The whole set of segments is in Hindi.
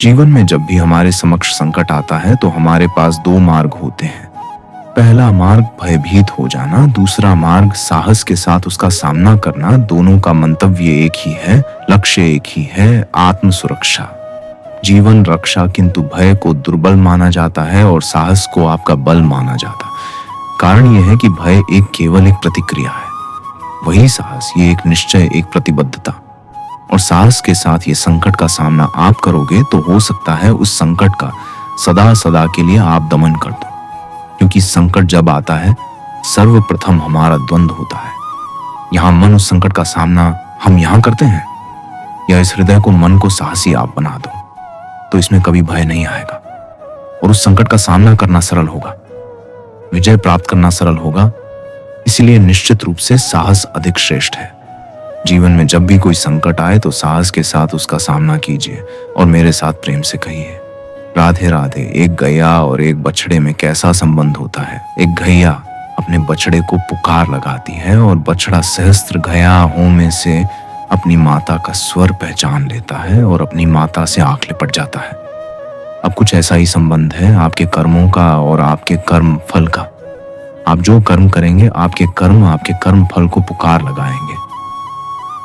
जीवन में जब भी हमारे समक्ष संकट आता है तो हमारे पास दो मार्ग होते हैं। पहला मार्ग भयभीत हो जाना, दूसरा मार्ग साहस के साथ उसका सामना करना। दोनों का मंतव्य एक ही है, लक्ष्य एक ही है, आत्म सुरक्षा, जीवन रक्षा। किंतु भय को दुर्बल माना जाता है और साहस को आपका बल माना जाता है। कारण यह है कि भय केवल एक प्रतिक्रिया है, वही साहस ये एक निश्चय, एक प्रतिबद्धता। और साहस के साथ ये संकट का सामना आप करोगे तो हो सकता है उस संकट का सदा सदा के लिए आप दमन कर दो। क्योंकि संकट जब आता है सर्वप्रथम हमारा द्वंद्व होता है। यहाँ मन उस संकट का सामना हम यहाँ करते हैं या इस हृदय को मन को साहसी आप बना दो, तो इसमें कभी भय नहीं आएगा और उस संकट का सामना करना सरल होगा, विजय प्राप्त करना सरल होगा। इसलिए निश्चित रूप से साहस अधिक श्रेष्ठ है। जीवन में जब भी कोई संकट आए तो साहस के साथ उसका सामना कीजिए और मेरे साथ प्रेम से कहिए, राधे राधे। एक गैया और एक बछड़े में कैसा संबंध होता है। एक गैया अपने बछड़े को पुकार लगाती है और बछड़ा सहस्त्र गयाओं में से अपनी माता का स्वर पहचान लेता है और अपनी माता से आंख लिपट जाता है। अब कुछ ऐसा ही संबंध है आपके कर्मों का और आपके कर्म फल का। आप जो कर्म करेंगे आपके कर्म फल को पुकार लगाएंगे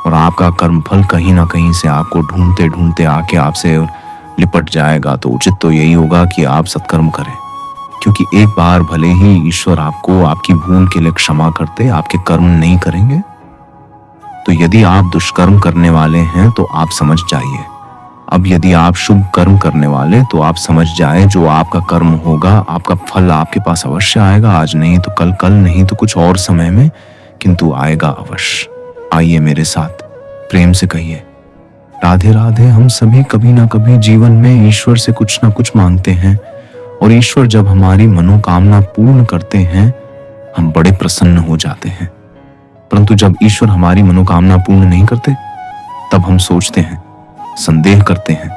और आपका कर्म फल कहीं ना कहीं से आपको ढूंढते ढूंढते आके आपसे लिपट जाएगा। तो उचित तो यही होगा कि आप सत्कर्म करें, क्योंकि एक बार भले ही ईश्वर आपको आपकी भूल के लिए क्षमा करते, आपके कर्म नहीं करेंगे। तो यदि आप दुष्कर्म करने वाले हैं तो आप समझ जाइए। अब यदि आप शुभ कर्म करने वाले तो आप समझ जाए जो आपका कर्म होगा आपका फल आपके पास अवश्य आएगा। आज नहीं तो कल, कल नहीं तो कुछ और समय में, किंतु आएगा अवश्य। आइए मेरे साथ प्रेम से कहिए, राधे राधे। हम सभी कभी ना कभी जीवन में ईश्वर से कुछ ना कुछ मांगते हैं और ईश्वर जब हमारी मनोकामना पूर्ण करते हैं हम बड़े प्रसन्न हो जाते हैं। परंतु जब ईश्वर हमारी मनोकामना पूर्ण नहीं करते तब हम सोचते हैं, संदेह करते हैं,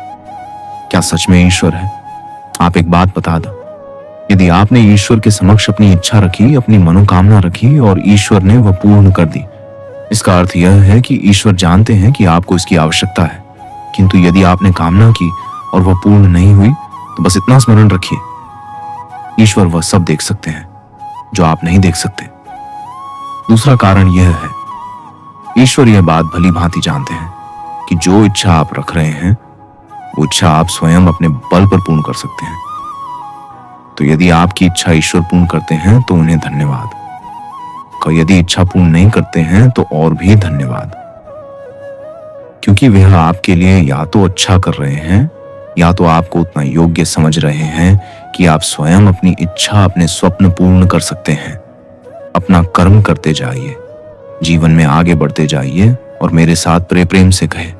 क्या सच में ईश्वर है। आप एक बात बता दो, यदि आपने ईश्वर के समक्ष अपनी इच्छा रखी, अपनी मनोकामना रखी और ईश्वर ने वह पूर्ण कर दी, इसका अर्थ यह है कि ईश्वर जानते हैं कि आपको इसकी आवश्यकता है। किंतु यदि आपने कामना की और वह पूर्ण नहीं हुई तो बस इतना स्मरण रखिए, ईश्वर वह सब देख सकते हैं जो आप नहीं देख सकते। दूसरा कारण यह है, ईश्वर यह बात भली भांति जानते हैं कि जो इच्छा आप रख रहे हैं वो इच्छा आप स्वयं अपने बल पर पूर्ण कर सकते हैं। तो यदि आपकी इच्छा ईश्वर पूर्ण करते हैं तो उन्हें धन्यवाद, यदि इच्छा पूर्ण नहीं करते हैं तो और भी धन्यवाद, क्योंकि वह आपके लिए या तो अच्छा कर रहे हैं या तो आपको उतना योग्य समझ रहे हैं कि आप स्वयं अपनी इच्छा, अपने स्वप्न पूर्ण कर सकते हैं। अपना कर्म करते जाइए, जीवन में आगे बढ़ते जाइए और मेरे साथ प्रेम से कहे,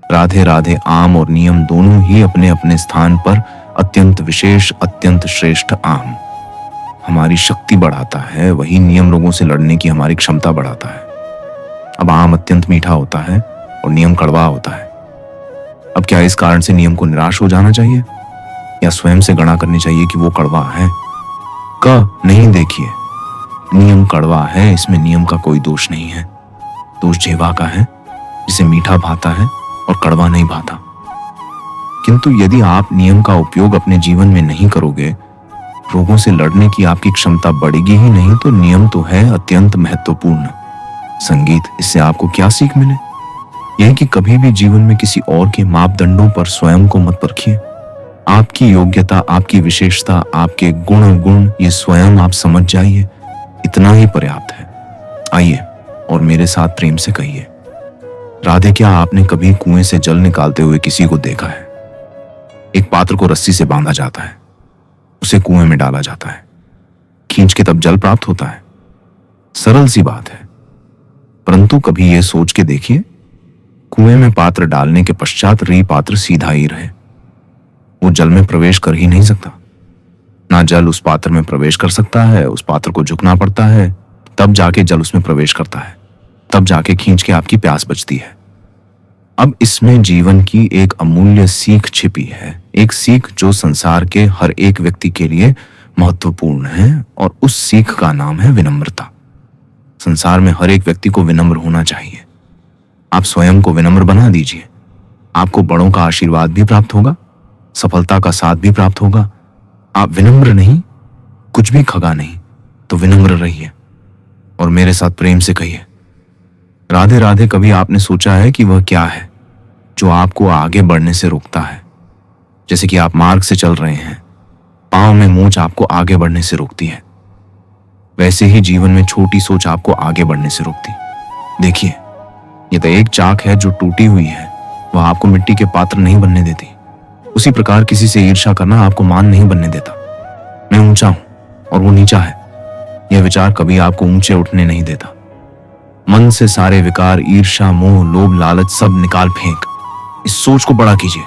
राधे राधे। आम और नियम दोनों ही अपने अपने स्थान पर अत्यंत विशेष, अत्यंत श्रेष्ठ। आम हमारी शक्ति बढ़ाता है, वही नियम लोगों से लड़ने की हमारी क्षमता बढ़ाता है। अब आम अत्यंत मीठा होता है और नियम कड़वा होता है। अब क्या इस कारण से नियम को निराश हो जाना चाहिए या स्वयं से गणना करनी चाहिए कि वो कड़वा है? नहीं, देखिए, नियम कड़वा है, इसमें नियम का कोई दोष नहीं है। दोष जीवा का है, जिसे मीठा भाता है और कड़वा नहीं भाता। किंतु यदि आप नियम का उपयोग अपने जीवन में नहीं करोगे, रोगों से लड़ने की आपकी क्षमता बढ़ेगी ही नहीं, तो नियम तो है अत्यंत महत्वपूर्ण। संगीत, इससे आपको क्या सीख मिले? यह कि कभी भी जीवन में किसी और के मापदंडों पर स्वयं को मत परखिए। आपकी योग्यता, आपकी विशेषता, आपके गुण ये स्वयं आप समझ जाइए, इतना ही पर्याप्त है। आइए और मेरे साथ प्रेम से कहिए, राधे। क्या आपने कभी कुएं से जल निकालते हुए किसी को देखा है? एक पात्र को रस्सी से बांधा जाता है, उसे कुएं में डाला जाता है, खींच के तब जल प्राप्त होता है। सरल सी बात है, परंतु कभी यह सोच के देखिए, कुएं में पात्र डालने के पश्चात पात्र सीधा ही रहे, वो जल में प्रवेश कर ही नहीं सकता। ना जल उस पात्र में प्रवेश कर सकता है, उस पात्र को झुकना पड़ता है, तब जाके जल उसमें प्रवेश करता है, तब जाके खींच के आपकी प्यास बुझती है। अब इसमें जीवन की एक अमूल्य सीख छिपी है, एक सीख जो संसार के हर एक व्यक्ति के लिए महत्वपूर्ण है, और उस सीख का नाम है विनम्रता। संसार में हर एक व्यक्ति को विनम्र होना चाहिए। आप स्वयं को विनम्र बना दीजिए, आपको बड़ों का आशीर्वाद भी प्राप्त होगा सफलता का साथ भी प्राप्त होगा। आप विनम्र नहीं, कुछ भी खगा नहीं, तो विनम्र रहिए और मेरे साथ प्रेम से कहिए, राधे राधे। कभी आपने सोचा है कि वह क्या है जो आपको आगे बढ़ने से रोकता है? जैसे कि आप मार्ग से चल रहे हैं, पांव में मोच आपको आगे बढ़ने से रोकती है, वैसे ही जीवन में छोटी सोच आपको आगे बढ़ने से रोकती। देखिए, यह तो एक चाक है जो टूटी हुई है, वह आपको मिट्टी के पात्र नहीं बनने देती। उसी प्रकार किसी से ईर्ष्या करना आपको मान नहीं बनने देता। मैं ऊंचा हूं और वो नीचा है, यह विचार कभी आपको ऊंचे उठने नहीं देता। मन से सारे विकार, ईर्ष्या, मोह, लोभ, लालच सब निकाल फेंक इस सोच को बड़ा कीजिए,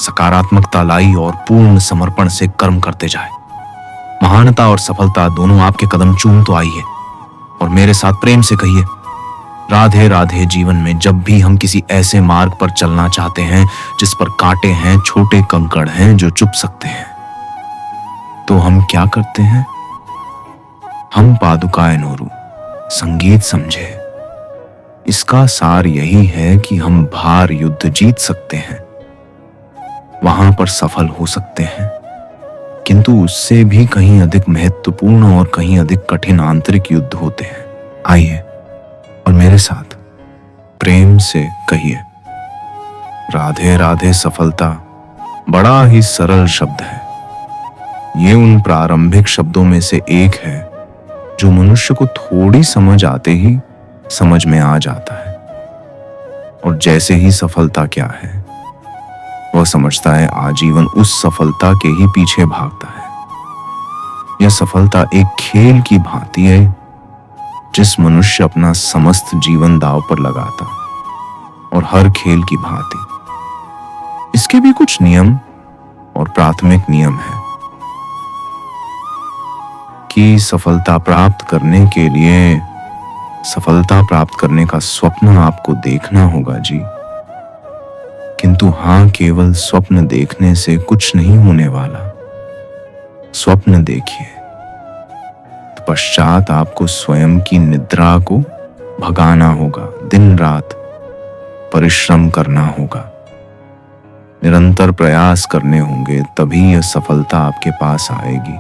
सकारात्मकता लाई और पूर्ण समर्पण से कर्म करते जाए। महानता और सफलता दोनों आपके कदम चूम तो आई है, और मेरे साथ प्रेम से कहिए, राधे राधे। जीवन में जब भी हम किसी ऐसे मार्ग पर चलना चाहते हैं जिस पर कांटे हैं, छोटे कंकड़ हैं जो चुभ सकते हैं, तो हम क्या करते हैं? हम पादुकाए नोरू संगीत समझे। इसका सार यही है कि हम भार युद्ध जीत सकते हैं, वहां पर सफल हो सकते हैं, किंतु उससे भी कहीं अधिक महत्वपूर्ण और कहीं अधिक कठिन आंतरिक युद्ध होते हैं। आइए और मेरे साथ प्रेम से कहिए, राधे राधे। सफलता बड़ा ही सरल शब्द है। ये उन प्रारंभिक शब्दों में से एक है जो मनुष्य को थोड़ी समझ आते ही समझ में आ जाता है, और जैसे ही सफलता क्या है वह समझता है, आजीवन उस सफलता के ही पीछे भागता है। यह सफलता एक खेल की भांति है जिस मनुष्य अपना समस्त जीवन दांव पर लगाता, और हर खेल की भांति इसके भी कुछ नियम और प्राथमिक नियम है कि सफलता प्राप्त करने के लिए सफलता प्राप्त करने का स्वप्न आपको देखना होगा जी। किंतु हां, केवल स्वप्न देखने से कुछ नहीं होने वाला। स्वप्न देखिए, पश्चात आपको स्वयं की निद्रा को भगाना होगा, दिन रात परिश्रम करना होगा, निरंतर प्रयास करने होंगे, तभी यह सफलता आपके पास आएगी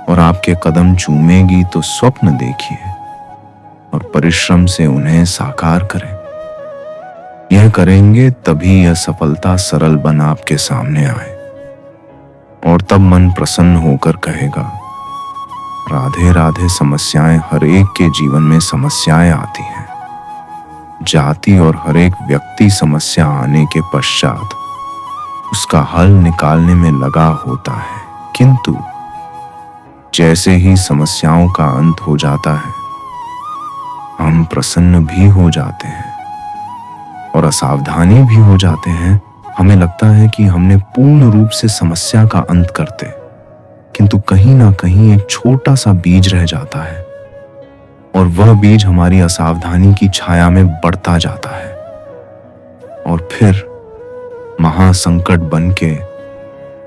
और आपके कदम चूमेगी। तो स्वप्न देखिए और परिश्रम से उन्हें साकार करें। यह करेंगे तभी यह सफलता सरल बन आपके सामने आए, और तब मन प्रसन्न होकर कहेगा, राधे राधे। समस्याएं, हर एक के जीवन में समस्याएं आती हैं। जाति और हर एक व्यक्ति समस्या आने के पश्चात उसका हल निकालने में लगा होता है, किंतु जैसे ही समस्याओं का अंत हो जाता है, हम प्रसन्न भी हो जाते हैं और असावधानी भी हो जाते हैं। हमें लगता है कि हमने पूर्ण रूप से समस्या का अंत करते, किंतु कहीं ना कहीं एक छोटा सा बीज रह जाता है, और वह बीज हमारी असावधानी की छाया में बढ़ता जाता है, और फिर महासंकट बन के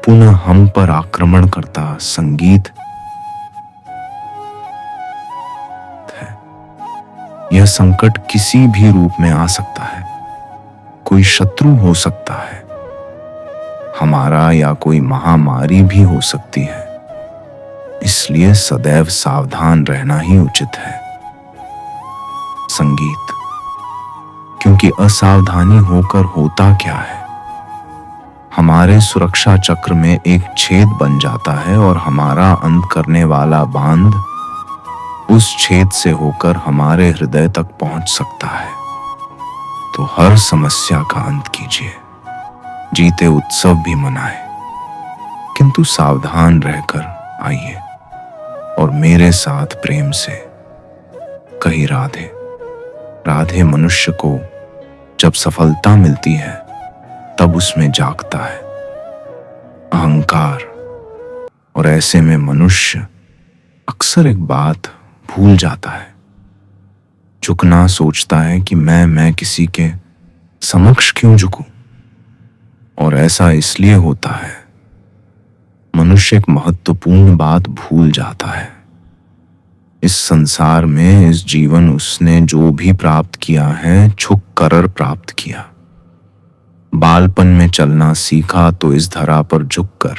पुनः हम पर आक्रमण करता संगीत है। यह संकट किसी भी रूप में आ सकता है, कोई शत्रु हो सकता है हमारा, या कोई महामारी भी हो सकती है। इसलिए सदैव सावधान रहना ही उचित है। संगीत, क्योंकि असावधानी होकर होता क्या है, हमारे सुरक्षा चक्र में एक छेद बन जाता है और हमारा अंत करने वाला बांध उस छेद से होकर हमारे हृदय तक पहुंच सकता है। तो हर समस्या का अंत कीजिए, जीते उत्सव भी मनाए, किंतु सावधान रहकर आइए और मेरे साथ प्रेम से कही, राधे राधे। मनुष्य को जब सफलता मिलती है तब उसमें जागता है अहंकार, और ऐसे में मनुष्य अक्सर एक बात भूल जाता है, झुकना सोचता है कि मैं किसी के समक्ष क्यों झुकूं। और ऐसा इसलिए होता है, मनुष्य एक महत्वपूर्ण बात भूल जाता है। इस संसार में, इस जीवन, उसने जो भी प्राप्त किया है झुक कर प्राप्त किया। बालपन में चलना सीखा तो इस धरा पर झुककर,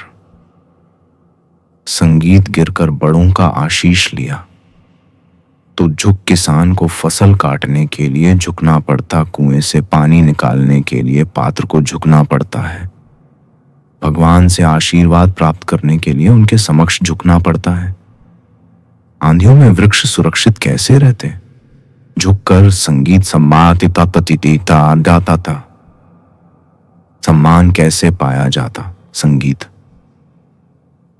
संगीत गिरकर बड़ों का आशीष लिया तो झुक किसान को फसल काटने के लिए झुकना पड़ता, कुएं से पानी निकालने के लिए पात्र को झुकना पड़ता है, भगवान से आशीर्वाद प्राप्त करने के लिए उनके समक्ष झुकना पड़ता है। आंधियों में वृक्ष सुरक्षित कैसे रहते? झुककर संगीत सम्मानिता जाता था। सम्मान कैसे पाया जाता? संगीत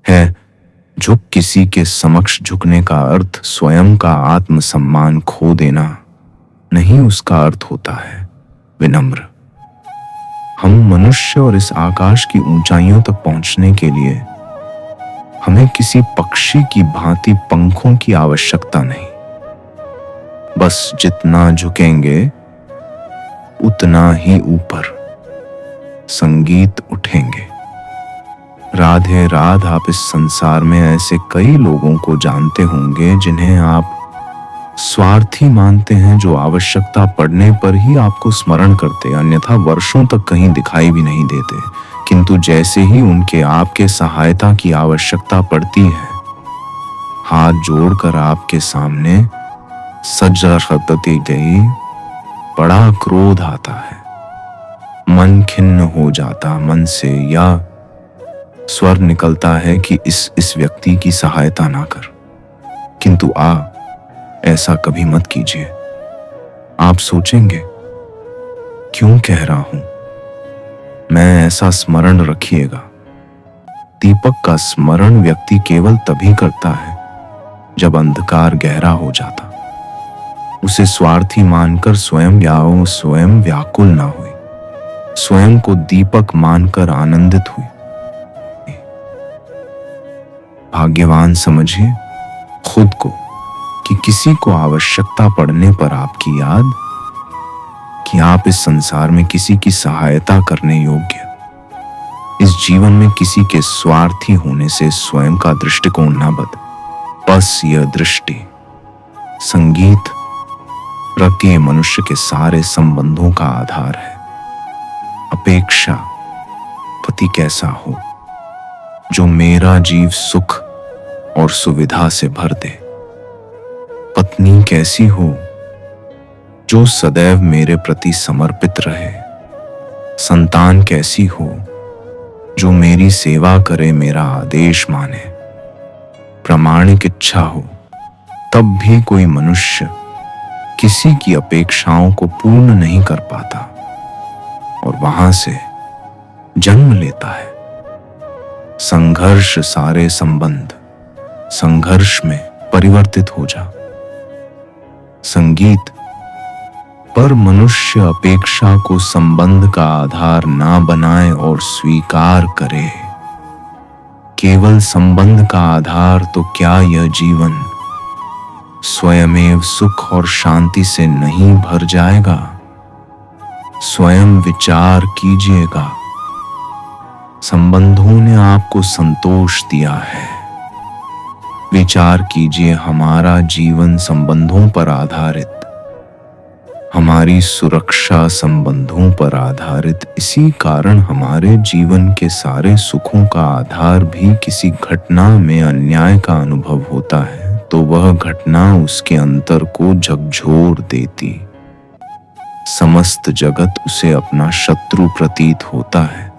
है। झुक किसी के समक्ष झुकने का अर्थ स्वयं का आत्मसम्मान खो देना नहीं, उसका अर्थ होता है विनम्र। हम मनुष्य और इस आकाश की ऊंचाइयों तक पहुंचने के लिए हमें किसी पक्षी की भांति पंखों की आवश्यकता नहीं। बस जितना झुकेंगे उतना ही ऊपर संगीत उठेंगे। राधे राध। आप इस संसार में ऐसे कई लोगों को जानते होंगे जिन्हें आप स्वार्थी मानते हैं, जो आवश्यकता पड़ने पर ही आपको स्मरण करते, अन्यथा वर्षों तक कहीं दिखाई भी नहीं देते, किंतु जैसे ही उनके आपके सहायता की आवश्यकता पड़ती है, हाथ जोड़कर आपके सामने सजदती गई, बड़ा क्रोध आता है, मन खिन्न हो जाता, मन से या स्वर निकलता है कि इस व्यक्ति की सहायता ना कर। किंतु ऐसा कभी मत कीजिए। आप सोचेंगे क्यों कह रहा हूं मैं, ऐसा स्मरण रखिएगा। दीपक का स्मरण व्यक्ति केवल तभी करता है जब अंधकार गहरा हो जाता। उसे स्वार्थी मानकर स्वयं व्याकुल ना हुई, स्वयं को दीपक मानकर आनंदित हुई। भाग्यवान समझिए खुद को कि किसी को आवश्यकता पड़ने पर आपकी याद कि आप इस संसार में किसी की सहायता करने योग्य, इस जीवन में किसी के स्वार्थी होने से स्वयं का दृष्टिकोण न बदले। बस यह दृष्टि संगीत प्रत्येक मनुष्य के सारे संबंधों का आधार है। अपेक्षा पति कैसा हो जो मेरा जीव सुख और सुविधा से भर दे, पत्नी कैसी हो जो सदैव मेरे प्रति समर्पित रहे, संतान कैसी हो जो मेरी सेवा करे, मेरा आदेश माने, प्रामाणिक इच्छा हो। तब भी कोई मनुष्य किसी की अपेक्षाओं को पूर्ण नहीं कर पाता और वहां से जन्म लेता है संघर्ष। सारे संबंध संघर्ष में परिवर्तित हो जा। संगीत पर मनुष्य अपेक्षा को संबंध का आधार ना बनाए और स्वीकार करे। केवल संबंध का आधार तो क्या यह जीवन स्वयमेव सुख और शांति से नहीं भर जाएगा? स्वयं विचार कीजिएगा। संबंधों ने आपको संतोष दिया है, विचार कीजिए। हमारा जीवन संबंधों पर आधारित, हमारी सुरक्षा संबंधों पर आधारित, इसी कारण हमारे जीवन के सारे सुखों का आधार भी किसी घटना में अन्याय का अनुभव होता है तो वह घटना उसके अंतर को झकझोर देती, समस्त जगत उसे अपना शत्रु प्रतीत होता है।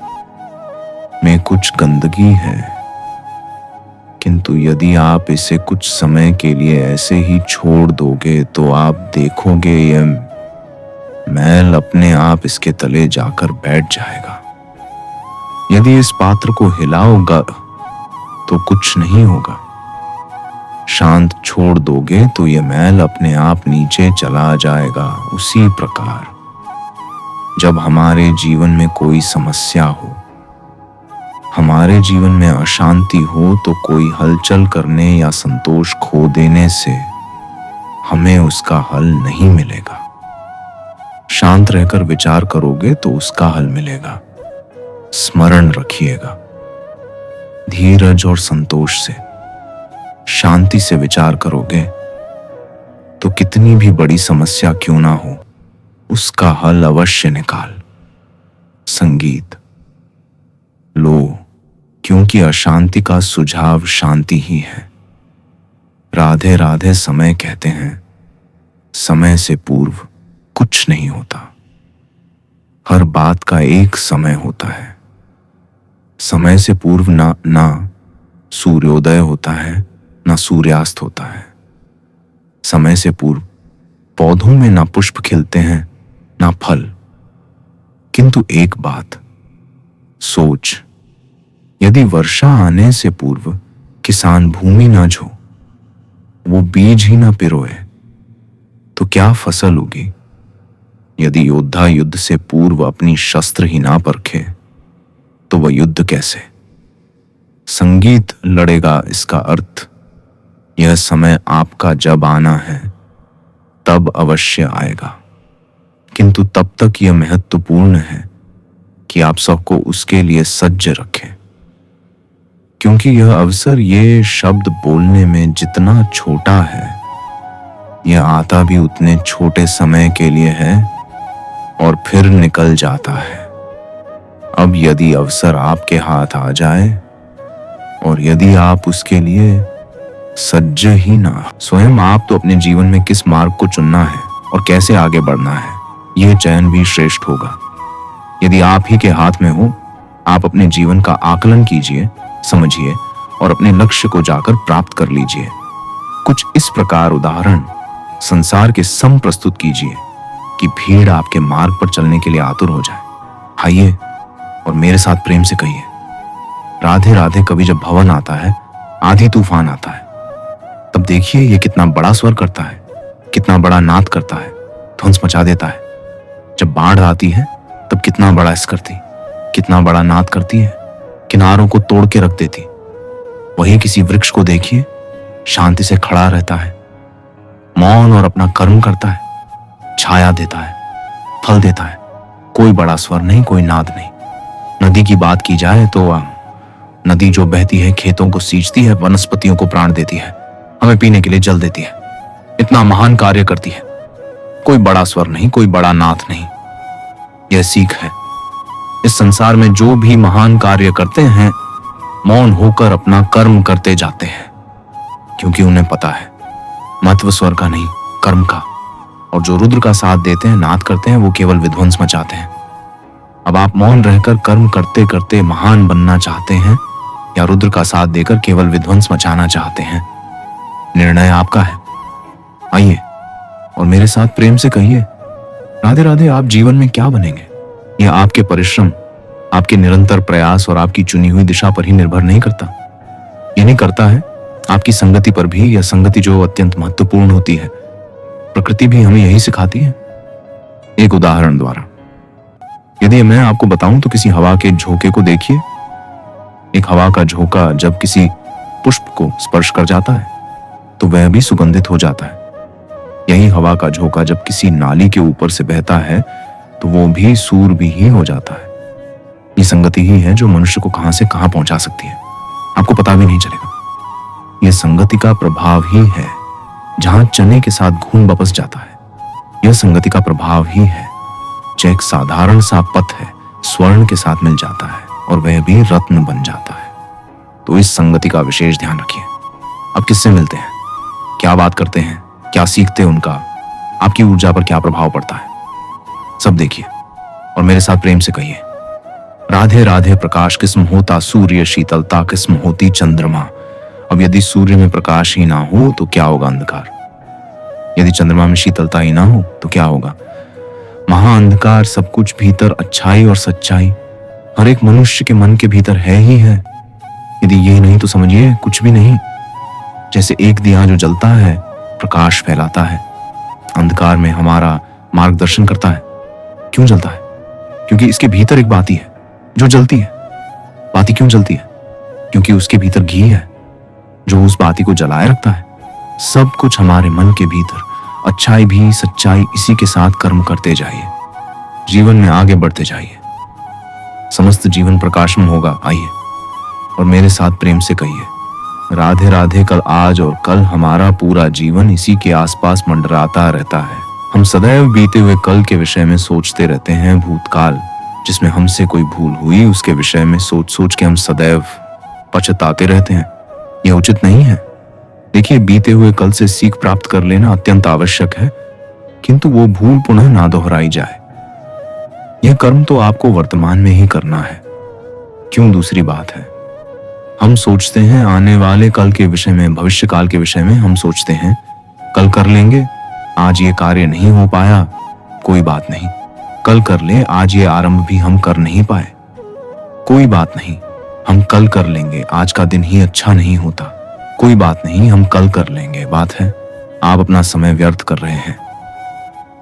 में कुछ गंदगी है, किंतु यदि आप इसे कुछ समय के लिए ऐसे ही छोड़ दोगे तो आप देखोगे यह मैल अपने आप इसके तले जाकर बैठ जाएगा। यदि इस पात्र को हिलाओगा तो कुछ नहीं होगा, शांत छोड़ दोगे तो यह मैल अपने आप नीचे चला जाएगा। उसी प्रकार जब हमारे जीवन में कोई समस्या हो, हमारे जीवन में अशांति हो, तो कोई हलचल करने या संतोष खो देने से हमें उसका हल नहीं मिलेगा। शांत रहकर विचार करोगे तो उसका हल मिलेगा। स्मरण रखिएगा, धीरज और संतोष से, शांति से विचार करोगे तो कितनी भी बड़ी समस्या क्यों ना हो, उसका हल अवश्य निकाल संगीत लो, क्योंकि अशांति का सुझाव शांति ही है। राधे राधे समय कहते हैं, समय से पूर्व कुछ नहीं होता। हर बात का एक समय होता है। समय से पूर्व ना सूर्योदय होता है, ना सूर्यास्त होता है। समय से पूर्व पौधों में ना पुष्प खिलते हैं, ना फल। किंतु एक बात सोच, यदि वर्षा आने से पूर्व किसान भूमि ना झो, वो बीज ही ना पिरोए, तो क्या फसल उगी? यदि योद्धा युद्ध से पूर्व अपनी शस्त्र ही ना परखे, तो वह युद्ध कैसे? संगीत लड़ेगा, इसका अर्थ यह समय आपका जब आना है तब अवश्य आएगा। किंतु तब तक यह महत्वपूर्ण है कि आप सबको उसके लिए सज्ज रखें, क्योंकि यह अवसर ये शब्द बोलने में जितना छोटा है, यह आता भी उतने छोटे समय के लिए है और फिर निकल जाता है। अब यदि अवसर आपके हाथ आ जाए और यदि आप उसके लिए सज्ज ही ना, स्वयं आप तो अपने जीवन में किस मार्ग को चुनना है और कैसे आगे बढ़ना है, यह चयन भी श्रेष्ठ होगा। यदि आप ही के हाथ में हो, आप अपने जीवन का आकलन कीजिए, समझिए और अपने लक्ष्य को जाकर प्राप्त कर लीजिए। कुछ इस प्रकार उदाहरण संसार के सम प्रस्तुत कीजिए कि भीड़ आपके मार्ग पर चलने के लिए आतुर हो जाए। आइए और मेरे साथ प्रेम से कहिए, राधे राधे। कभी जब भवन आता है, आधी तूफान आता है, तब देखिए ये कितना बड़ा स्वर करता है, कितना बड़ा नाद करता है, ध्वंस मचा देता है। जब बाढ़ आती है तब कितना बड़ा इस करती, कितना बड़ा नाद करती है, किनारों को तोड़ के रख देती। वही किसी वृक्ष को देखिए, शांति से खड़ा रहता है, मौन और अपना कर्म करता है, छाया देता है, फल देता है। कोई बड़ा स्वर नहीं, कोई नाद नहीं। नदी की बात की जाए तो नदी जो बहती है, खेतों को सींचती है, वनस्पतियों को प्राण देती है, हमें पीने के लिए जल देती है, इतना महान कार्य करती है। कोई बड़ा स्वर नहीं, कोई बड़ा नाद नहीं। यह सीख है। इस संसार में जो भी महान कार्य करते हैं, मौन होकर अपना कर्म करते जाते हैं, क्योंकि उन्हें पता है महत्व स्वर का नहीं, कर्म का। और जो रुद्र का साथ देते हैं, नाद करते हैं, वो केवल विध्वंस मचाते हैं। अब आप मौन रहकर कर्म करते करते महान बनना चाहते हैं, या रुद्र का साथ देकर केवल विध्वंस मचाना चाहते हैं? निर्णय आपका है। आइए और मेरे साथ प्रेम से कहिए, राधे राधे। आप जीवन में क्या बनेंगे, यह आपके परिश्रम, आपके निरंतर प्रयास और आपकी चुनी हुई दिशा पर ही निर्भर नहीं करता। यह नहीं करता है आपकी संगति पर भी, यह संगति जो अत्यंत महत्वपूर्ण होती है। प्रकृति भी हमें यही सिखाती है। एक उदाहरण द्वारा यदि मैं आपको बताऊं तो किसी हवा के झोंके को देखिए। एक हवा का झोंका जब किसी पुष्प को स्पर्श कर जाता है तो वह भी सुगंधित हो जाता है। यही हवा का झोंका जब किसी नाली के ऊपर से बहता है तो वो भी सूरबी ही हो जाता है। ये संगति ही है जो मनुष्य को कहां से कहां पहुंचा सकती है, आपको पता भी नहीं चलेगा। यह संगति का प्रभाव ही है। जहां चने के साथ घून वापस जाता है, यह संगति का प्रभाव ही है। जो एक साधारण सा पथ है, स्वर्ण के साथ मिल जाता है और वह भी रत्न बन जाता है। तो इस संगति का विशेष ध्यान रखिए। अब किससे मिलते हैं, क्या बात करते हैं, क्या सीखते हैं, उनका आपकी ऊर्जा पर क्या प्रभाव पड़ता है, सब देखिए और मेरे साथ प्रेम से कहिए, राधे राधे। प्रकाश किस्म होता सूर्य, शीतलता किस्म होती चंद्रमा। अब यदि सूर्य में प्रकाश ही ना हो तो क्या होगा, अंधकार। यदि चंद्रमा में शीतलता ही ना हो तो क्या होगा, महाअंधकार। सब कुछ भीतर अच्छाई और सच्चाई हर एक मनुष्य के मन के भीतर है ही है। यदि ये नहीं तो समझिए कुछ भी नहीं। जैसे एक दिया जो जलता है, प्रकाश फैलाता है, अंधकार में हमारा मार्गदर्शन करता है। क्यों जलता है? क्योंकि इसके भीतर एक बाती है जो जलती है। बाती क्यों जलती है? क्योंकि उसके भीतर घी है जो उस बाती को जलाए रखता है। सब कुछ हमारे मन के भीतर, अच्छाई भी सच्चाई, इसी के साथ कर्म करते जाइए, जीवन में आगे बढ़ते जाइए, समस्त जीवन प्रकाशमय होगा। आइए और मेरे साथ प्रेम से कहिए, राधे राधे। कल, आज और कल हमारा पूरा जीवन इसी के आसपास मंडराता रहता है। हम सदैव बीते हुए कल के विषय में सोचते रहते हैं। भूतकाल जिसमें हमसे कोई भूल हुई उसके विषय में सोच सोच के हम सदैव पछताते रहते हैं। यह उचित नहीं है। देखिए, बीते हुए कल से सीख प्राप्त कर लेना अत्यंत आवश्यक है, किंतु वो भूल पुनः ना दोहराई जाए। यह कर्म तो आपको वर्तमान में ही करना है। क्यों दूसरी बात है, हम सोचते हैं आने वाले कल के विषय में, भविष्य काल के विषय में हम सोचते हैं कल कर लेंगे, आज ये कार्य नहीं हो पाया, कोई बात नहीं, कल कर ले, आज ये आरंभ भी हम कर नहीं पाए, कोई बात नहीं, हम कल कर लेंगे, आज का दिन ही अच्छा नहीं होता, कोई बात नहीं, हम कल कर लेंगे। बात है आप अपना समय व्यर्थ कर रहे हैं।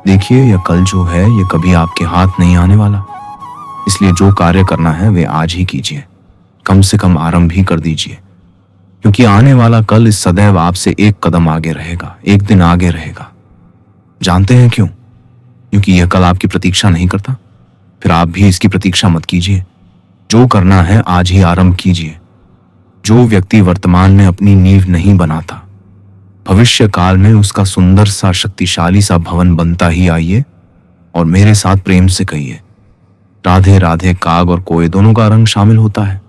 देखिए, यह कल जो है ये कभी आपके हाथ नहीं आने वाला, इसलिए जो कार्य करना है वे आज ही कीजिए, कम से कम आरंभ ही कर दीजिए, क्योंकि आने वाला कल इस सदैव आपसे एक कदम आगे रहेगा, एक दिन आगे रहेगा। जानते हैं क्यों? क्योंकि यह कल आपकी प्रतीक्षा नहीं करता। फिर आप भी इसकी प्रतीक्षा मत कीजिए। जो करना है आज ही आरंभ कीजिए। जो व्यक्ति वर्तमान में अपनी नींव नहीं बनाता, भविष्य काल में उसका सुंदर सा शक्तिशाली सा भवन बनता ही आइए और मेरे साथ प्रेम से कहिए, राधे राधे। काग और कोए दोनों का रंग शामिल होता है,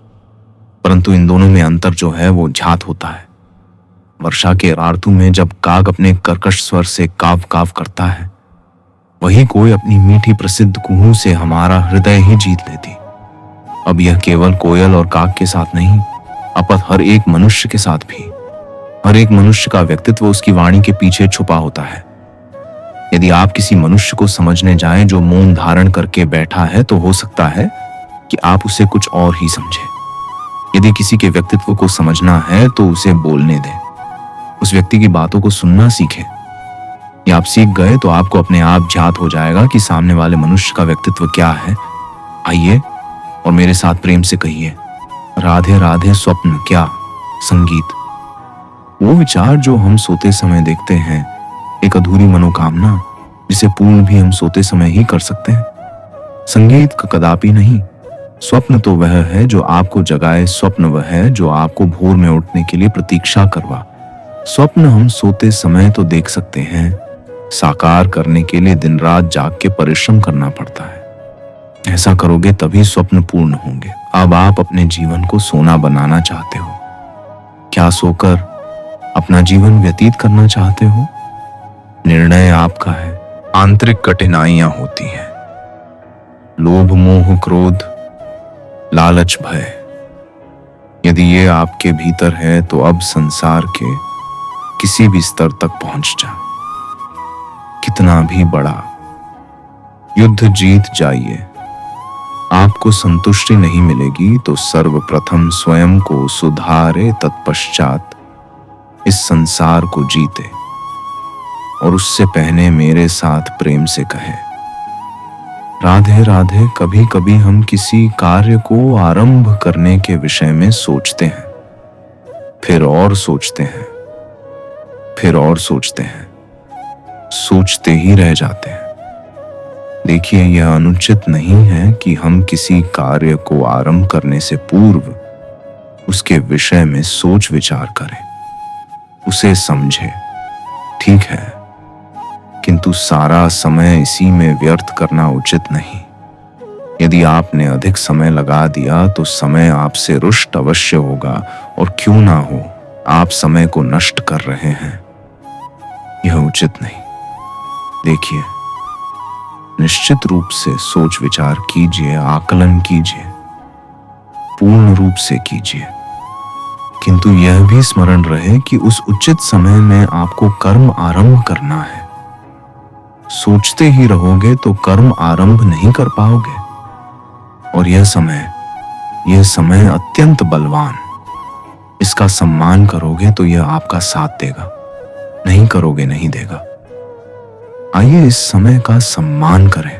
परंतु इन दोनों में अंतर जो है वो झात होता है। वर्षा के ऋतु में जब काग अपने कर्कश स्वर से काव काव करता है, वही कोई अपनी मीठी प्रसिद्ध कुहू से हमारा हृदय ही जीत लेती। अब यह केवल कोयल और काग के साथ नहीं, अपितु हर एक मनुष्य के साथ भी। हर एक मनुष्य का व्यक्तित्व उसकी वाणी के पीछे छुपा होता है। यदि आप किसी मनुष्य को समझने जाएं जो मौन धारण करके बैठा है, तो हो सकता है कि आप उसे कुछ और ही समझें। यदि किसी के व्यक्तित्व को समझना है तो उसे बोलने दें, उस व्यक्ति की बातों को सुनना सीखें। या आप सीख गए तो आपको अपने आप ज्ञात हो जाएगा कि सामने वाले मनुष्य का व्यक्तित्व क्या है। आइए और मेरे साथ प्रेम से कहिए, राधे राधे। स्वप्न क्या, संगीत, वो विचार जो हम सोते समय देखते हैं, एक अधूरी मनोकामना जिसे पूर्ण भी हम सोते समय ही कर सकते हैं। संगीत का कदापि नहीं। स्वप्न तो वह है जो आपको जगाए, स्वप्न वह है जो आपको भोर में उठने के लिए प्रतीक्षा करवा। स्वप्न हम सोते समय तो देख सकते हैं, साकार करने के लिए दिन रात जाग के परिश्रम करना पड़ता है। ऐसा करोगे तभी स्वप्न पूर्ण होंगे। अब आप अपने जीवन को सोना बनाना चाहते हो क्या? सोकर अपना जीवन व्यतीत करना चाहते हो? निर्णय आपका है। आंतरिक कठिनाइयां होती हैं, लोभ, मोह, क्रोध, लालच, भय। यदि ये आपके भीतर है तो अब संसार के किसी भी स्तर तक पहुंच जा, कितना भी बड़ा युद्ध जीत जाइए, आपको संतुष्टि नहीं मिलेगी तो सर्वप्रथम स्वयं को सुधारे, तत्पश्चात इस संसार को जीते। और उससे पहले मेरे साथ प्रेम से कहे, राधे राधे। कभी कभी हम किसी कार्य को आरंभ करने के विषय में सोचते हैं, फिर और सोचते हैं, फिर और सोचते हैं, सोचते ही रह जाते हैं। देखिए, यह अनुचित नहीं है कि हम किसी कार्य को आरंभ करने से पूर्व उसके विषय में सोच विचार करें, उसे समझें, ठीक है, किंतु सारा समय इसी में व्यर्थ करना उचित नहीं। यदि आपने अधिक समय लगा दिया तो समय आपसे रुष्ट अवश्य होगा, और क्यों ना हो, आप समय को नष्ट कर रहे हैं। यह उचित नहीं। देखिए, निश्चित रूप से सोच विचार कीजिए, आकलन कीजिए, पूर्ण रूप से कीजिए, किंतु यह भी स्मरण रहे कि उस उचित समय में आपको कर्म आरंभ करना है। सोचते ही रहोगे तो कर्म आरंभ नहीं कर पाओगे। और यह समय अत्यंत बलवान। इसका सम्मान करोगे तो यह आपका साथ देगा, नहीं करोगे नहीं देगा। आइए इस समय का सम्मान करें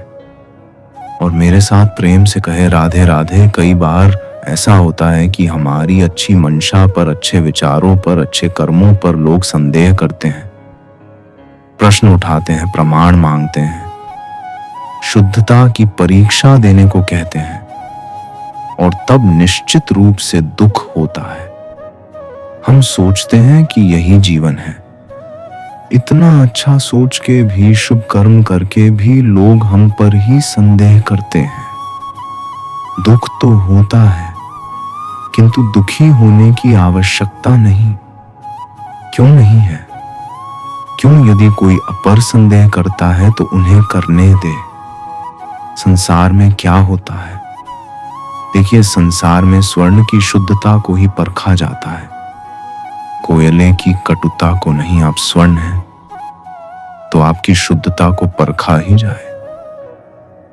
और मेरे साथ प्रेम से कहे, राधे राधे। कई बार ऐसा होता है कि हमारी अच्छी मंशा पर, अच्छे विचारों पर, अच्छे कर्मों पर लोग संदेह करते हैं, प्रश्न उठाते हैं, प्रमाण मांगते हैं, शुद्धता की परीक्षा देने को कहते हैं, और तब निश्चित रूप से दुख होता है। हम सोचते हैं कि यही जीवन है। इतना अच्छा सोच के भी, शुभ कर्म करके भी लोग हम पर ही संदेह करते हैं। दुख तो होता है, किंतु दुखी होने की आवश्यकता नहीं। क्यों नहीं है? क्यों? यदि कोई अपर संदेह करता है तो उन्हें करने दे। संसार में क्या होता है? देखिए, संसार में स्वर्ण की शुद्धता को ही परखा जाता है, कोयले की कटुता को नहीं। आप स्वर्ण हैं तो आपकी शुद्धता को परखा ही जाए,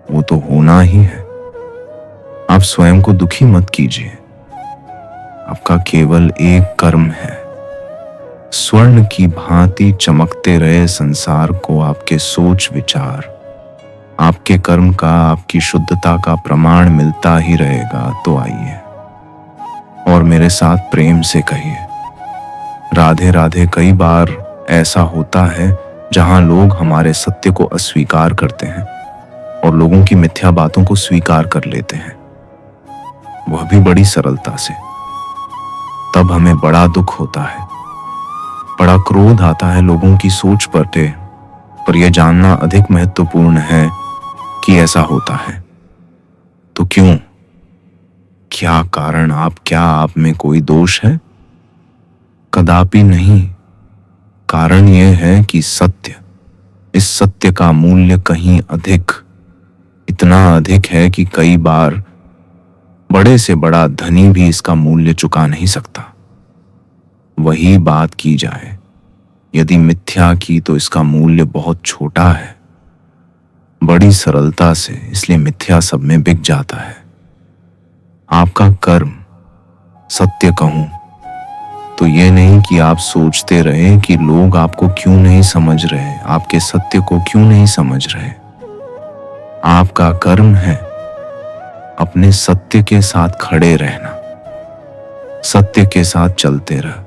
वो तो होना ही है। आप स्वयं को दुखी मत कीजिए, आपका केवल एक कर्म है। स्वर्ण की भांति चमकते रहे संसार को आपके सोच विचार, आपके कर्म का, आपकी शुद्धता का प्रमाण मिलता ही रहेगा। तो आइए और मेरे साथ प्रेम से कहिए राधे राधे। कई बार ऐसा होता है जहां लोग हमारे सत्य को अस्वीकार करते हैं और लोगों की मिथ्या बातों को स्वीकार कर लेते हैं, वह भी बड़ी सरलता से। तब हमें बड़ा दुख होता है, बड़ा क्रोध आता है लोगों की सोच पर यह जानना अधिक महत्वपूर्ण है कि ऐसा होता है तो क्यों? क्या कारण? आप में कोई दोष है? कदापि नहीं। कारण यह है कि सत्य, इस सत्य का मूल्य कहीं अधिक, इतना अधिक है कि कई बार बड़े से बड़ा धनी भी इसका मूल्य चुका नहीं सकता। वही बात की जाए यदि मिथ्या की तो इसका मूल्य बहुत छोटा है, बड़ी सरलता से, इसलिए मिथ्या सब में बिक जाता है। आपका कर्म सत्य कहूं तो ये नहीं कि आप सोचते रहे कि लोग आपको क्यों नहीं समझ रहे, आपके सत्य को क्यों नहीं समझ रहे। आपका कर्म है अपने सत्य के साथ खड़े रहना, सत्य के साथ चलते रह,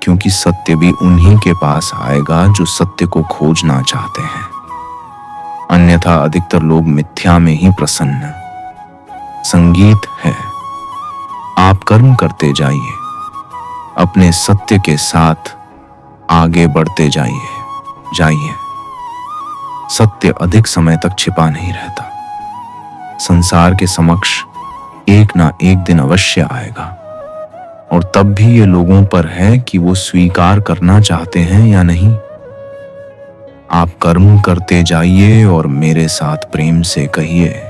क्योंकि सत्य भी उन्हीं के पास आएगा जो सत्य को खोजना चाहते हैं। अन्यथा अधिकतर लोग मिथ्या में ही प्रसन्न। संगीत है, आप कर्म करते जाइए, अपने सत्य के साथ आगे बढ़ते जाइए। सत्य अधिक समय तक छिपा नहीं रहता, संसार के समक्ष एक ना एक दिन अवश्य आएगा, और तब भी ये लोगों पर है कि वो स्वीकार करना चाहते हैं या नहीं। आप कर्म करते जाइए और मेरे साथ प्रेम से कहिए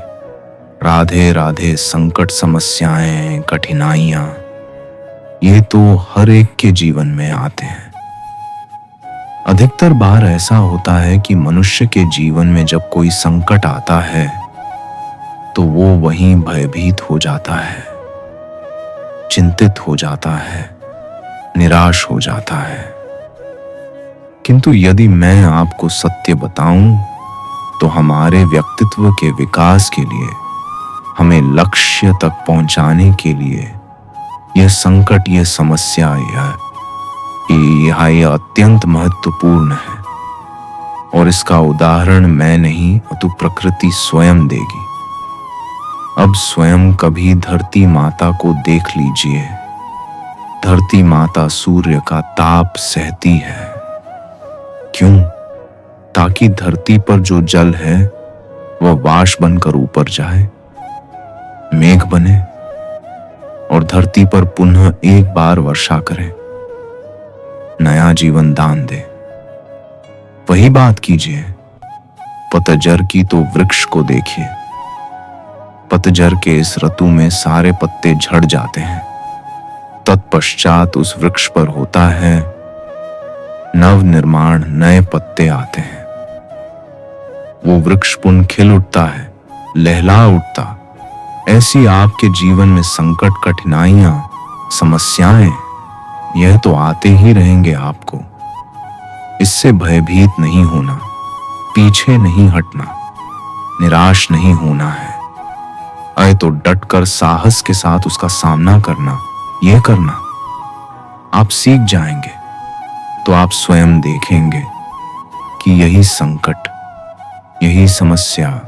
राधे राधे। संकट, समस्याएं, कठिनाइयां, ये तो हर एक के जीवन में आते हैं। अधिकतर बार ऐसा होता है कि मनुष्य के जीवन में जब कोई संकट आता है तो वो वहीं भयभीत हो जाता है, चिंतित हो जाता है, निराश हो जाता है। किंतु यदि मैं आपको सत्य बताऊं तो हमारे व्यक्तित्व के विकास के लिए, हमें लक्ष्य तक पहुंचाने के लिए यह संकट, यह समस्या, यह अत्यंत महत्वपूर्ण है। और इसका उदाहरण मैं नहीं अतु प्रकृति स्वयं देगी। अब स्वयं कभी धरती माता को देख लीजिए। धरती माता सूर्य का ताप सहती है। क्यों? ताकि धरती पर जो जल है वह वाष्प बनकर ऊपर जाए, मेघ बने और धरती पर पुनः एक बार वर्षा करे, नया जीवन दान दे। वही बात कीजिए पतझर की, तो वृक्ष को देखिए। पतझर के इस ऋतु में सारे पत्ते झड़ जाते हैं, तत्पश्चात उस वृक्ष पर होता है नव निर्माण, नए पत्ते आते हैं। वो वृक्ष पुनः खिल उठता है, लहला उठता। ऐसी आपके जीवन में संकट, कठिनाइयां, समस्याएं, यह तो आते ही रहेंगे आपको। इससे भयभीत नहीं होना, पीछे नहीं हटना, निराश नहीं होना है। अय तो डटकर साहस के साथ उसका सामना करना, यह करना। आप सीख जाएंगे तो आप स्वयं देखेंगे कि यही संकट, यही समस्या,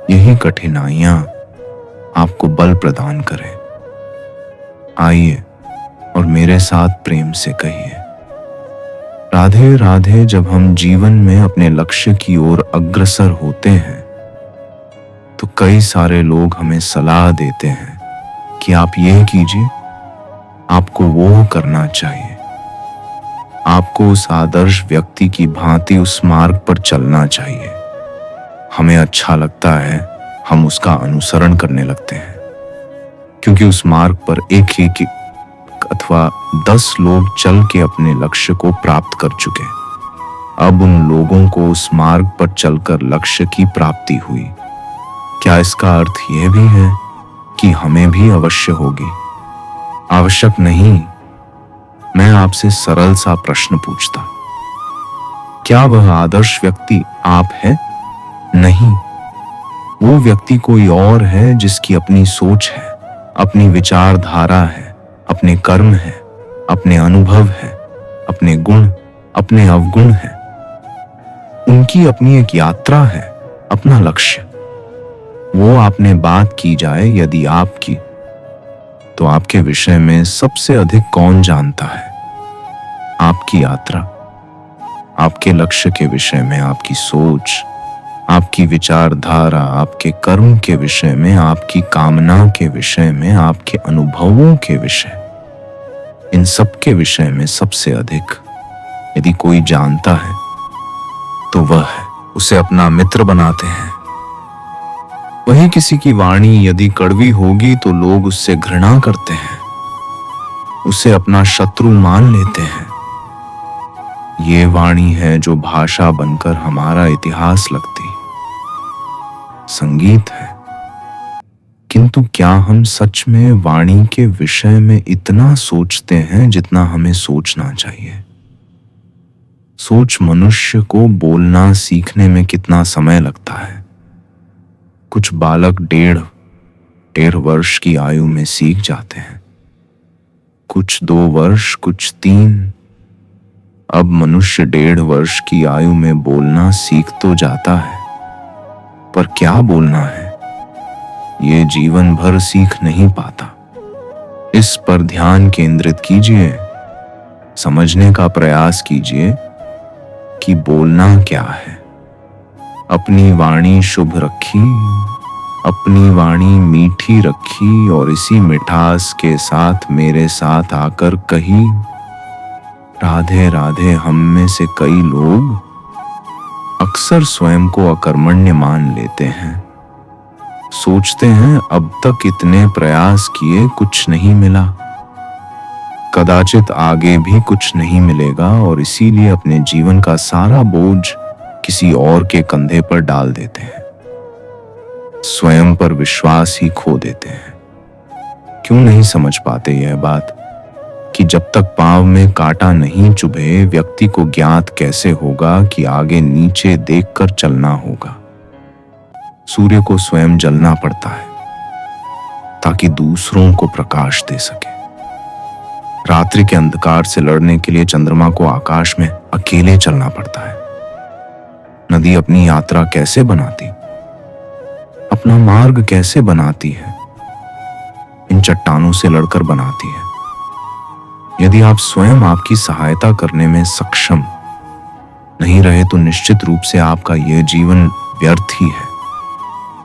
यही कठिनाइयां आपको बल प्रदान करें। आइए और मेरे साथ प्रेम से कहिए राधे राधे। जब हम जीवन में अपने लक्ष्य की ओर अग्रसर होते हैं तो कई सारे लोग हमें सलाह देते हैं कि आप ये कीजिए, आपको वो करना चाहिए, आपको उस आदर्श व्यक्ति की भांति उस मार्ग पर चलना चाहिए। हमें अच्छा लगता है, हम उसका अनुसरण करने लगते हैं, क्योंकि उस मार्ग पर एक अथवा 10 लोग चल के अपने लक्ष्य को प्राप्त कर चुके। अब उन लोगों को उस मार्ग पर चलकर लक्ष्य की प्राप्ति हुई। क्या इसका अर्थ यह भी है कि हमें भी अवश्य होगी? आवश्यक नहीं। मैं आपसे सरल सा प्रश्न पूछता, क्या वह आदर्श व्यक्ति आप है? नहीं, वो व्यक्ति कोई और है जिसकी अपनी सोच है, अपनी विचारधारा है, अपने कर्म है, अपने अनुभव है, अपने गुण, अपने अवगुण है। उनकी अपनी एक यात्रा है, अपना लक्ष्य। वो आपने बात की जाए यदि आपकी, तो आपके विषय में सबसे अधिक कौन जानता है? आपकी यात्रा, आपके लक्ष्य के विषय में आपकी सोच, आपकी विचारधारा, आपके कर्म के विषय में, आपकी कामना के विषय में, आपके अनुभवों के विषय, इन सब के विषय में सबसे अधिक यदि कोई जानता है तो वह है। उसे अपना मित्र बनाते हैं। वही किसी की वाणी यदि कड़वी होगी तो लोग उससे घृणा करते हैं, उसे अपना शत्रु मान लेते हैं। ये वाणी है जो भाषा बनकर हमारा इतिहास लगती, संगीत है। किंतु क्या हम सच में वाणी के विषय में इतना सोचते हैं जितना हमें सोचना चाहिए? सोच मनुष्य को बोलना सीखने में कितना समय लगता है। कुछ बालक डेढ़ वर्ष की आयु में सीख जाते हैं, कुछ 2 वर्ष, कुछ 3। अब मनुष्य 1.5 वर्ष की आयु में बोलना सीख तो जाता है, पर क्या बोलना है ये जीवन भर सीख नहीं पाता। इस पर ध्यान केंद्रित कीजिए, समझने का प्रयास कीजिए कि बोलना क्या है। अपनी वाणी शुभ रखी, अपनी वाणी मीठी रखी और इसी मिठास के साथ मेरे साथ आकर कही, राधे राधे। हम में से कई लोग अक्सर स्वयं को अकर्मण्य मान लेते हैं, सोचते हैं अब तक इतने प्रयास किए कुछ नहीं मिला, कदाचित आगे भी कुछ नहीं मिलेगा, और इसीलिए अपने जीवन का सारा बोझ किसी और के कंधे पर डाल देते हैं, स्वयं पर विश्वास ही खो देते हैं। क्यों नहीं समझ पाते यह बात कि जब तक पांव में कांटा नहीं चुभे व्यक्ति को ज्ञात कैसे होगा कि आगे नीचे देखकर चलना होगा। सूर्य को स्वयं जलना पड़ता है ताकि दूसरों को प्रकाश दे सके। रात्रि के अंधकार से लड़ने के लिए चंद्रमा को आकाश में अकेले चलना पड़ता है। नदी अपनी यात्रा कैसे बनाती, अपना मार्ग कैसे बनाती है? इन चट्टानों से लड़कर बनाती है। यदि आप स्वयं आपकी सहायता करने में सक्षम नहीं रहे तो निश्चित रूप से आपका यह जीवन व्यर्थ ही है।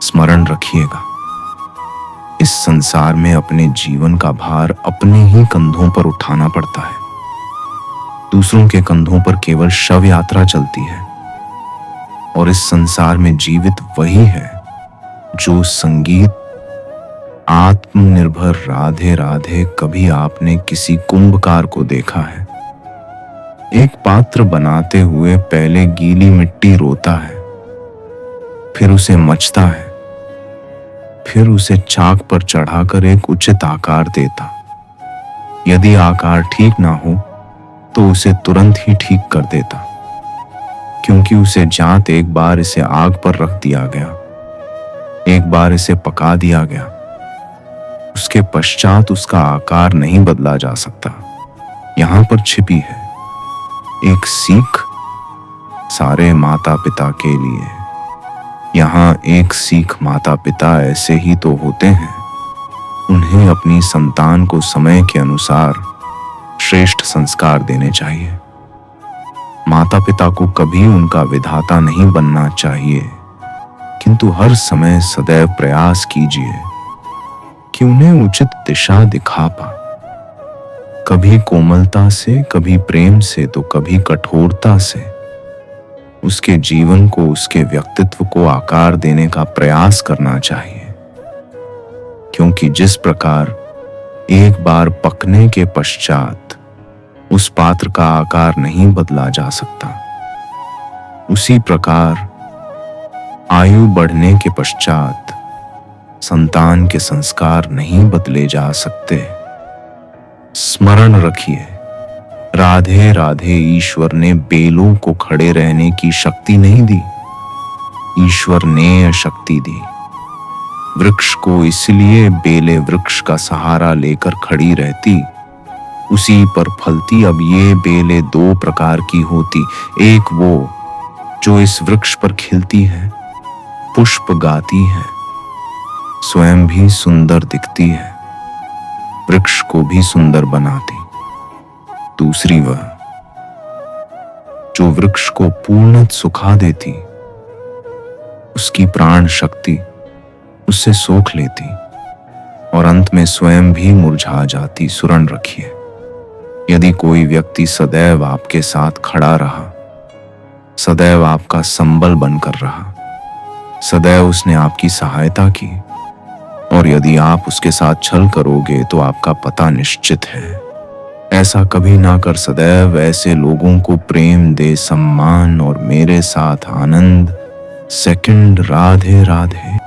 स्मरण रखिएगा, इस संसार में अपने जीवन का भार अपने ही कंधों पर उठाना पड़ता है। दूसरों के कंधों पर केवल शव यात्रा चलती है, और इस संसार में जीवित वही है जो संगीत आत्मनिर्भर राधे राधे। कभी आपने किसी कुंभकार को देखा है? एक पात्र बनाते हुए पहले गीली मिट्टी रोता है, फिर उसे मचता है, फिर उसे चाक पर चढ़ाकर एक उचित आकार देता। यदि आकार ठीक ना हो तो उसे तुरंत ही ठीक कर देता, क्योंकि उसे जात एक बार इसे आग पर रख दिया गया, एक बार इसे पका दिया गया, उसके पश्चात उसका आकार नहीं बदला जा सकता। यहां पर छिपी है एक सीख सारे माता पिता के लिए। यहाँ एक सीख माता पिता ऐसे ही तो होते हैं, उन्हें अपनी संतान को समय के अनुसार श्रेष्ठ संस्कार देने चाहिए। माता पिता को कभी उनका विधाता नहीं बनना चाहिए, किंतु हर समय सदैव प्रयास कीजिए कि उन्हें उचित दिशा दिखा पा। कभी कोमलता से, कभी प्रेम से, तो कभी कठोरता से उसके जीवन को, उसके व्यक्तित्व को आकार देने का प्रयास करना चाहिए। क्योंकि जिस प्रकार एक बार पकने के पश्चात उस पात्र का आकार नहीं बदला जा सकता, उसी प्रकार आयु बढ़ने के पश्चात संतान के संस्कार नहीं बदले जा सकते। स्मरण रखिए, राधे राधे ईश्वर ने बेलों को खड़े रहने की शक्ति नहीं दी, ईश्वर ने शक्ति दी। वृक्ष को इसलिए बेले वृक्ष का सहारा लेकर खड़ी रहती, उसी पर फलती। अब ये बेले दो प्रकार की होती, एक वो जो इस वृक्ष पर खिलती है, पुष्प गाती है, स्वयं भी सुंदर दिखती है, वृक्ष को भी सुंदर बनाती। दूसरी वह जो वृक्ष को पूर्णतः सुखा देती, उसकी प्राण शक्ति उससे सोख लेती और अंत में स्वयं भी मुरझा जाती। स्मरण रखिए, यदि कोई व्यक्ति सदैव आपके साथ खड़ा रहा, सदैव आपका संबल बनकर रहा, सदैव उसने आपकी सहायता की, और यदि आप उसके साथ छल करोगे तो आपका पता निश्चित है। ऐसा कभी ना कर, सदैव ऐसे लोगों को प्रेम दे, सम्मान और मेरे साथ आनंद। सेकंड राधे राधे।